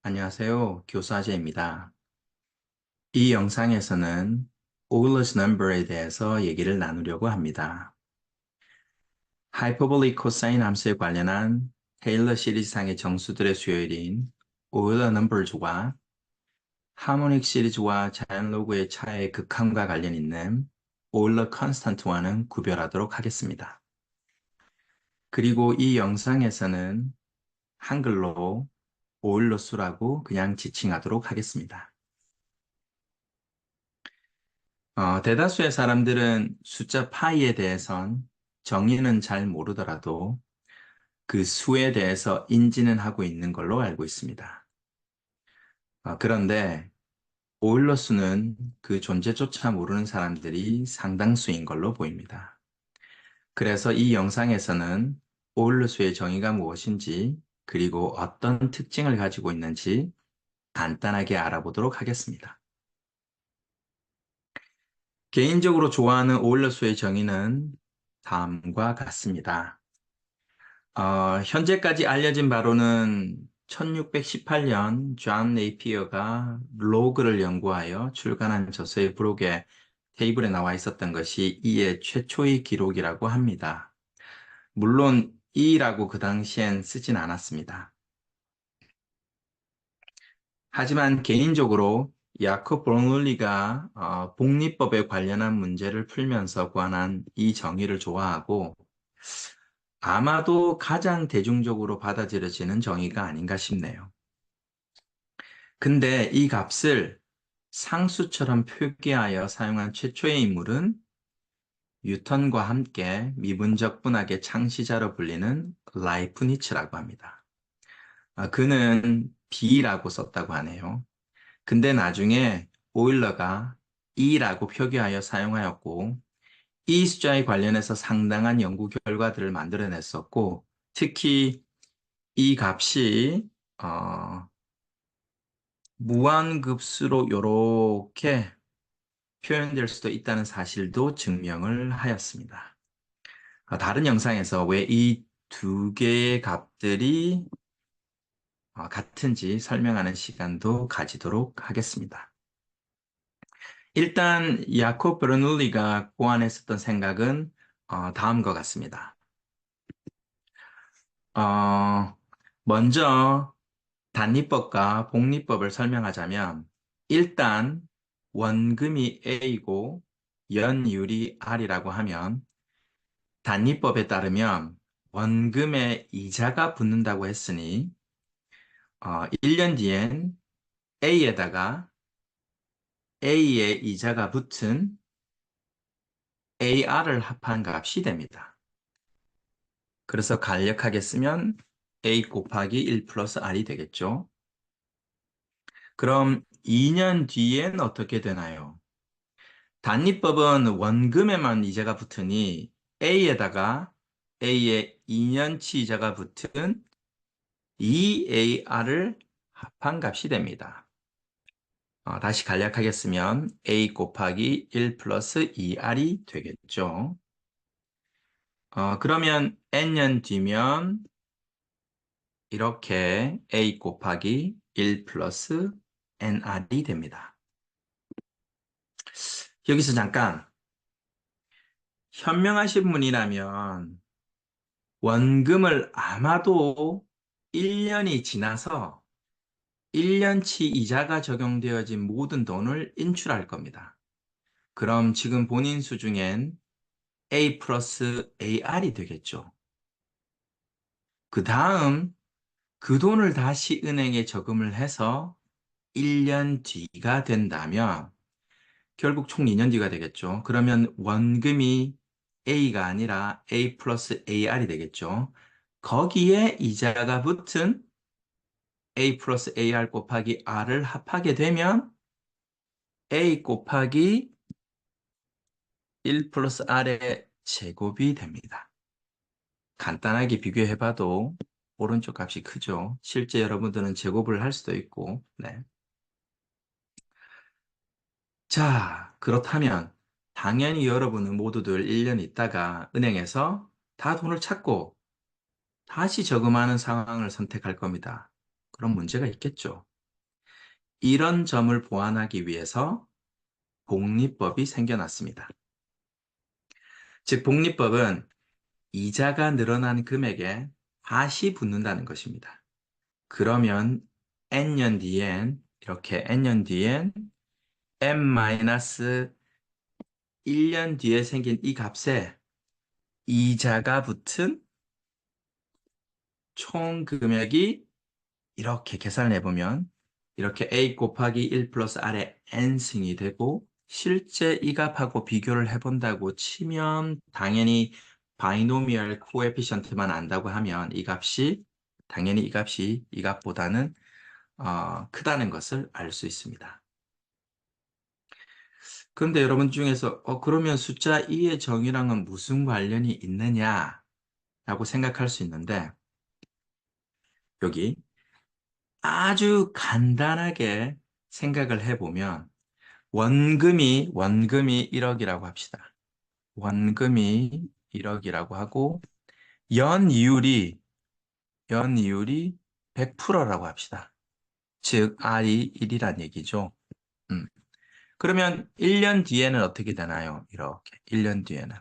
안녕하세요. 교수 아재입니다. 이 영상에서는 Euler's number에 대해서 얘기를 나누려고 합니다. 하이퍼볼릭 코사인 함수에 관련한 테일러 시리즈상의 정수들의 수요일인 Euler numbers와 하모닉 시리즈와 자연로그의 차의 극함과 관련 있는 Euler constant와는 구별하도록 하겠습니다. 그리고 이 영상에서는 한글로 오일러 수라고 그냥 지칭하도록 하겠습니다. 대다수의 사람들은 숫자 파이에 대해선 정의는 잘 모르더라도 그 수에 대해서 인지는 하고 있는 걸로 알고 있습니다. 그런데 오일러 수는 그 존재조차 모르는 사람들이 상당수인 걸로 보입니다. 그래서 이 영상에서는 오일러 수의 정의가 무엇인지 그리고 어떤 특징을 가지고 있는지 간단하게 알아보도록 하겠습니다. 개인적으로 좋아하는 오일러 수의 정의는 다음과 같습니다. 현재까지 알려진 바로는 1618년 존 네이피어가 로그를 연구하여 출간한 저서의 부록에 테이블에 나와 있었던 것이 이의 최초의 기록이라고 합니다. 물론 이라고 그 당시엔 쓰진 않았습니다. 하지만 개인적으로 야콥 브로눌리가 복리법에 관련한 문제를 풀면서 구한한 이 정의를 좋아하고 아마도 가장 대중적으로 받아들여지는 정의가 아닌가 싶네요. 근데 이 값을 상수처럼 표기하여 사용한 최초의 인물은 뉴턴과 함께 미분적 분학의 창시자로 불리는 라이프니츠라고 합니다. 그는 B라고 썼다고 하네요. 근데 나중에 오일러가 E라고 표기하여 사용하였고 이 숫자에 관련해서 상당한 연구 결과들을 만들어냈었고 특히 이 값이 무한급수로 이렇게 표현될 수도 있다는 사실도 증명을 하였습니다. 다른 영상에서 왜 이 두 개의 값들이 같은지 설명하는 시간도 가지도록 하겠습니다. 일단 야콥 베르놀리가 고안했었던 생각은 다음과 같습니다. 먼저 단리법과 복리법을 설명하자면 일단 원금이 A고 연율이 R이라고 하면 단리법에 따르면 원금에 이자가 붙는다고 했으니 1년 뒤엔 A에다가 A의 이자가 붙은 AR을 합한 값이 됩니다. 그래서 간략하게 쓰면 A 곱하기 1 플러스 R이 되겠죠. 그럼 2년 뒤엔 어떻게 되나요? 단리법은 원금에만 이자가 붙으니 A에다가 A의 2년치 이자가 붙은 2AR을 합한 값이 됩니다. 다시 간략하게 쓰면 A 곱하기 1 플러스 2R이 되겠죠. 그러면 N년 뒤면 이렇게 A 곱하기 1 플러스 NR이 됩니다. 여기서 잠깐 현명하신 분이라면 원금을 아마도 1년이 지나서 1년치 이자가 적용되어진 모든 돈을 인출할 겁니다. 그럼 지금 본인 수중엔 A 플러스 AR이 되겠죠. 그 다음 그 돈을 다시 은행에 저금을 해서 1년 뒤가 된다면 결국 총 2년 뒤가 되겠죠. 그러면 원금이 A가 아니라 A 플러스 AR이 되겠죠. 거기에 이자가 붙은 A 플러스 AR 곱하기 R을 합하게 되면 A 곱하기 1 플러스 R의 제곱이 됩니다. 간단하게 비교해봐도 오른쪽 값이 크죠. 실제 여러분들은 제곱을 할 수도 있고, 네. 자, 그렇다면 당연히 여러분은 모두들 1년 있다가 은행에서 다 돈을 찾고 다시 저금하는 상황을 선택할 겁니다. 그런 문제가 있겠죠. 이런 점을 보완하기 위해서 복리법이 생겨났습니다. 즉, 복리법은 이자가 늘어난 금액에 다시 붙는다는 것입니다. 그러면 n년 뒤엔 이렇게 n년 뒤엔 n-1년 뒤에 생긴 이 값에 이자가 붙은 총 금액이 이렇게 계산을 해보면 이렇게 a 곱하기 1 플러스 r의 n승이 되고 실제 이 값하고 비교를 해본다고 치면 당연히 바이노미얼 코에피션트만 안다고 하면 이 값이 당연히 이 값이 이 값보다는 크다는 것을 알 수 있습니다. 그런데 여러분 중에서 그러면 숫자 2의 정의랑은 무슨 관련이 있느냐라고 생각할 수 있는데 여기 아주 간단하게 생각을 해보면 원금이 1억이라고 합시다. 원금이 1억이라고 하고 연이율이 100%라고 합시다. 즉 R이 1이란 얘기죠. 음. 그러면 1년 뒤에는 어떻게 되나요? 이렇게 1년 뒤에는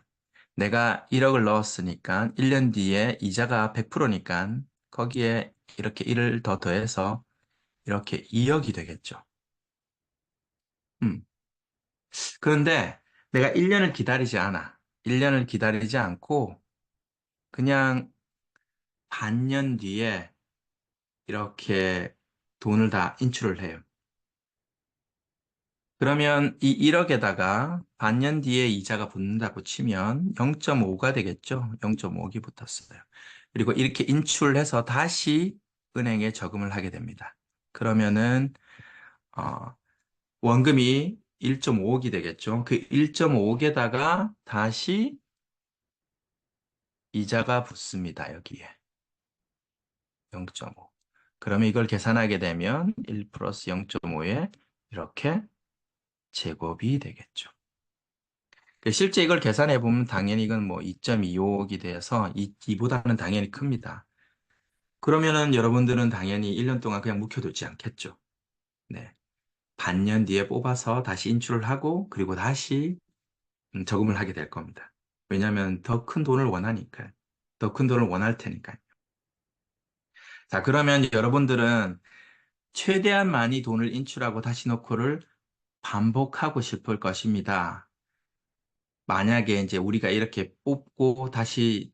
내가 1억을 넣었으니까 1년 뒤에 이자가 100%니까 거기에 이렇게 1을 더 더해서 이렇게 2억이 되겠죠. 음. 그런데 내가 1년을 기다리지 않아. 1년을 기다리지 않고 그냥 반년 뒤에 이렇게 돈을 다 인출을 해요. 그러면 이 1억에다가 반년 뒤에 이자가 붙는다고 치면 0.5가 되겠죠. 0.5가 붙었어요. 그리고 이렇게 인출해서 다시 은행에 저금을 하게 됩니다. 그러면은 어, 원금이 1.5억이 되겠죠. 그 1.5억에다가 다시 이자가 붙습니다. 여기에 0.5. 그러면 이걸 계산하게 되면 1 플러스 0.5에 이렇게 제곱이 되겠죠. 실제 이걸 계산해 보면 당연히 이건 뭐 2.25억이 돼서 이보다는 당연히 큽니다. 그러면은 여러분들은 당연히 1년 동안 그냥 묵혀두지 않겠죠. 네. 반년 뒤에 뽑아서 다시 인출을 하고 그리고 다시 저금을 하게 될 겁니다. 왜냐하면 더 큰 돈을 원하니까요. 더 큰 돈을 원할 테니까요. 자, 그러면 여러분들은 최대한 많이 돈을 인출하고 다시 넣고를 반복하고 싶을 것입니다. 만약에 이제 우리가 이렇게 뽑고 다시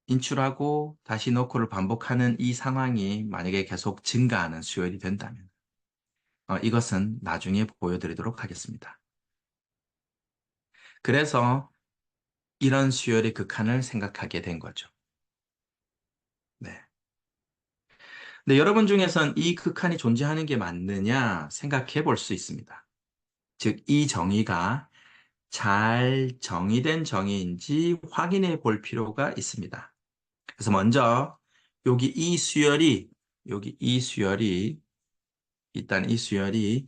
인출하고 다시 넣고를 반복하는 이 상황이 만약에 계속 증가하는 수요일이 된다면 이것은 나중에 보여드리도록 하겠습니다. 그래서 이런 수요일의 극한을 생각하게 된 거죠. 네. 근데 여러분 중에선 이 극한이 존재하는 게 맞느냐 생각해 볼 수 있습니다. 즉, 이 정의가 잘 정의된 정의인지 확인해 볼 필요가 있습니다. 그래서 먼저 여기 이 수열이 일단 이 수열이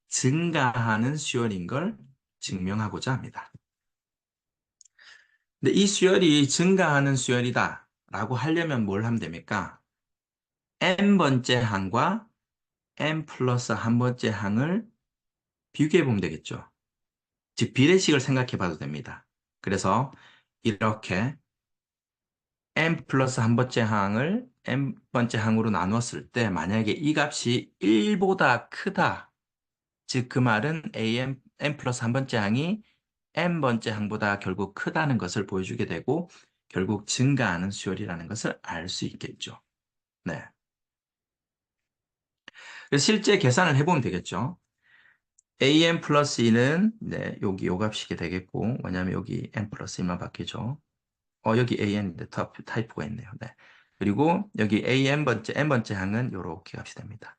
증가하는 수열인 걸 증명하고자 합니다. 근데 이 수열이 증가하는 수열이다 라고 하려면 뭘 하면 됩니까? n번째 항과 n 플러스 한 번째 항을 비교해 보면 되겠죠. 즉 비례식을 생각해 봐도 됩니다. 그래서 이렇게 n 플러스 한 번째 항을 n 번째 항으로 나눴을 때 만약에 이 값이 1보다 크다. 즉 그 말은 n 플러스 한 번째 항이 n 번째 항보다 결국 크다는 것을 보여주게 되고 결국 증가하는 수열이라는 것을 알 수 있겠죠. 네. 그래서 실제 계산을 해보면 되겠죠. an 플러스 2는 네, 여기 요 값이게 되겠고 왜냐하면 여기 n 플러스 1만 바뀌죠. 여기 AN인데 타이프가 있네요. 네. 그리고 여기 N번째 항은 이렇게 값이 됩니다.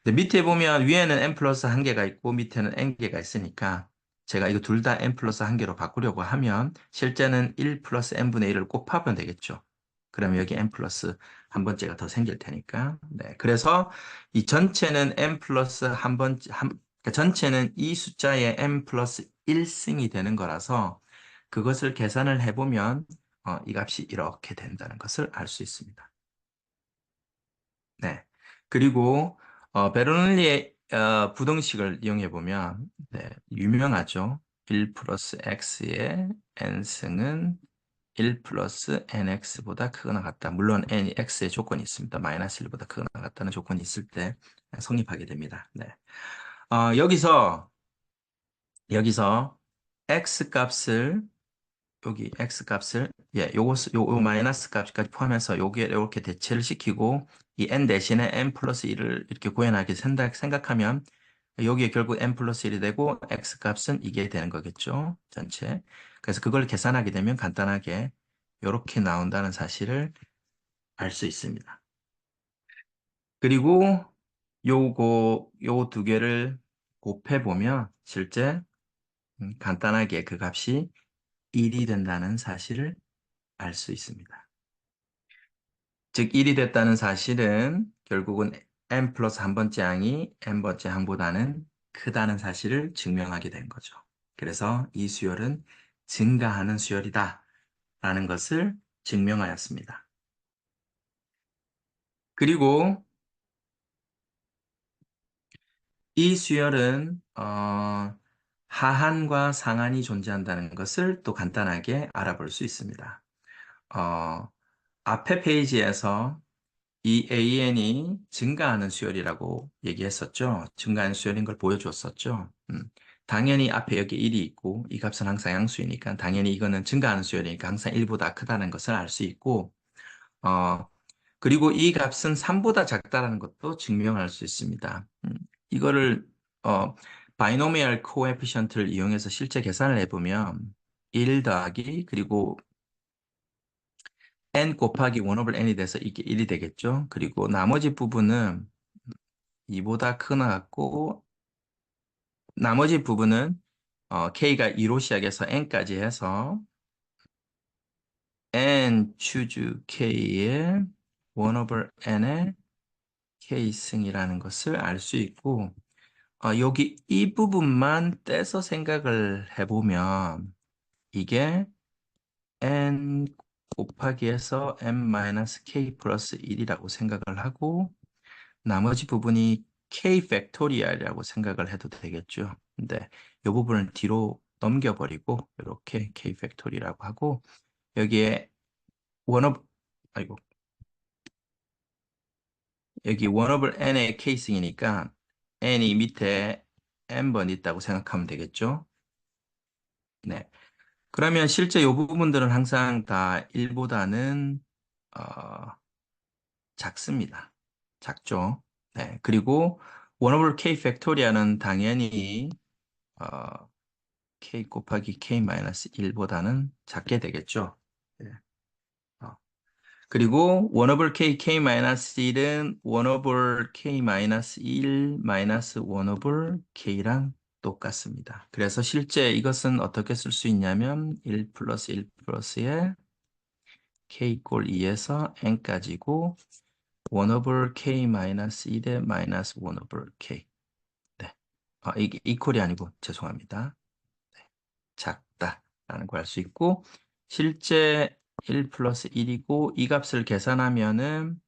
근데 밑에 보면 위에는 N 플러스 한 개가 있고 밑에는 N 개가 있으니까 제가 이거 둘 다 N 플러스 한 개로 바꾸려고 하면 실제는 1 플러스 N분의 1을 곱하면 되겠죠. 그러면 여기 N 플러스 한 번째가 더 생길 테니까. 네. 그래서 이 전체는 N 플러스 그러니까 전체는 이 숫자의 N 플러스 1승이 되는 거라서 그것을 계산을 해보면 이 값이 이렇게 된다는 것을 알 수 있습니다. 네. 그리고 베르놀리의 부등식을 이용해 보면 네, 유명하죠. 1 플러스 x의 n승은 1 플러스 nx보다 크거나 같다. 물론 n이 x의 조건이 있습니다. 마이너스 1보다 크거나 같다는 조건이 있을 때 성립하게 됩니다. 네. 여기서 x 값을 여기 x 값을 요 마이너스 값까지 포함해서 여기에 이렇게 대체를 시키고 이 n 대신에 n 플러스 1을 이렇게 구현하게 생각하면 여기에 결국 n 플러스 1이 되고 x 값은 이게 되는 거겠죠. 전체. 그래서 그걸 계산하게 되면 간단하게 이렇게 나온다는 사실을 알 수 있습니다. 그리고 요 두 개를 곱해 보면 실제 간단하게 그 값이 1이 된다는 사실을 알 수 있습니다. 즉 1이 됐다는 사실은 결국은 n 플러스 한 번째 항이 n번째 항보다는 크다는 사실을 증명하게 된 거죠. 그래서 이 수열은 증가하는 수열이다 라는 것을 증명하였습니다. 그리고 이 수열은 하한과 상한이 존재한다는 것을 또 간단하게 알아볼 수 있습니다. 어, 앞에 페이지에서 이 AN이 증가하는 수열이라고 얘기했었죠. 증가하는 수열인 걸 보여줬었죠. 당연히 앞에 여기 1이 있고 이 값은 항상 양수이니까 당연히 이거는 증가하는 수열이니까 항상 1보다 크다는 것을 알 수 있고 어, 그리고 이 값은 3보다 작다라는 것도 증명할 수 있습니다. 이거를 바이노미얼 코에피션트를 이용해서 실제 계산을 해보면 1 더하기 그리고 n 곱하기 1 over n이 돼서 이게 1이 되겠죠. 그리고 나머지 부분은 2보다 크거나 같고 나머지 부분은 k가 2로 시작해서 n까지 해서 n 추주 k의 1 over n의 k승이라는 것을 알 수 있고 여기 이 부분만 떼서 생각을 해보면 이게 n 곱하기 해서 n-k 플러스 1이라고 생각을 하고 나머지 부분이 k 팩토리얼이라고 생각을 해도 되겠죠. 근데 이 부분을 뒤로 넘겨버리고 이렇게 k 팩토리라고 하고 여기에 원업 아이고 여기 원업을 n의 k승이니까 n이 밑에 n번 있다고 생각하면 되겠죠. 네. 그러면 실제 이 부분들은 항상 다 1보다는 작습니다. 작죠. 네. 그리고 원오버 k 팩토리아는 당연히 어, k 곱하기 k 마이너스 1보다는 작게 되겠죠. 네. 어. 그리고 원오버 k 마이너스 1은 원오버 k 마이너스 1 마이너스 원오버 k랑 똑같습니다. 그래서 실제 이것은 어떻게 쓸 수 있냐면 1 플러스 1 플러스에 k 꼴 2에서 n까지고 1 over k 마이너스 1에 마이너스 1 over k. 네. 이게 이퀄이 아니고 죄송합니다. 네. 작다라는 걸 알 수 있고 실제 1 플러스 1이고 이 값을 계산하면은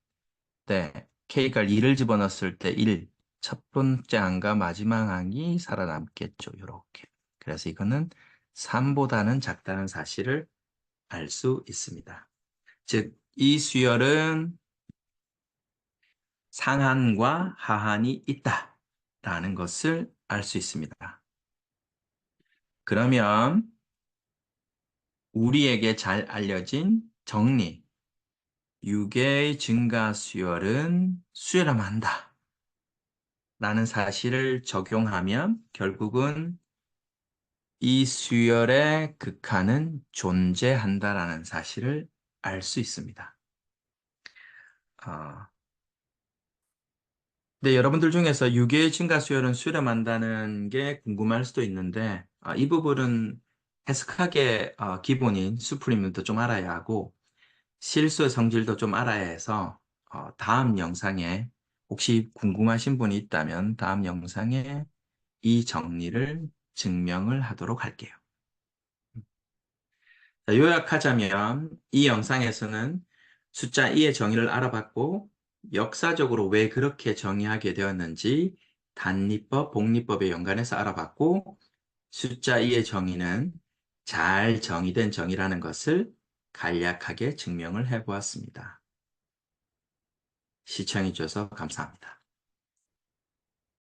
네. k가 2를 집어넣었을 때 1. 첫 번째 항과 마지막 항이 살아남겠죠. 이렇게. 그래서 이거는 3보다는 작다는 사실을 알 수 있습니다. 즉, 이 수열은 상한과 하한이 있다라는 것을 알 수 있습니다. 그러면 우리에게 잘 알려진 정리, 유계의 증가 수열은 수열하면 한다 라는 사실을 적용하면 결국은 이 수열의 극한은 존재한다라는 사실을 알 수 있습니다. 어, 네, 여러분들 중에서 유계 증가 수열은 수렴한다는 게 궁금할 수도 있는데, 이 부분은 해석학의 기본인 수프림도 좀 알아야 하고, 실수의 성질도 좀 알아야 해서, 다음 영상에 혹시 궁금하신 분이 있다면 다음 영상에 이 정리를 증명을 하도록 할게요. 자, 요약하자면 이 영상에서는 숫자 2의 정의를 알아봤고, 역사적으로 왜 그렇게 정의하게 되었는지 단리법, 복리법에 연관해서 알아봤고, 숫자 2의 정의는 잘 정의된 정의라는 것을 간략하게 증명을 해보았습니다. 시청해주셔서 감사합니다.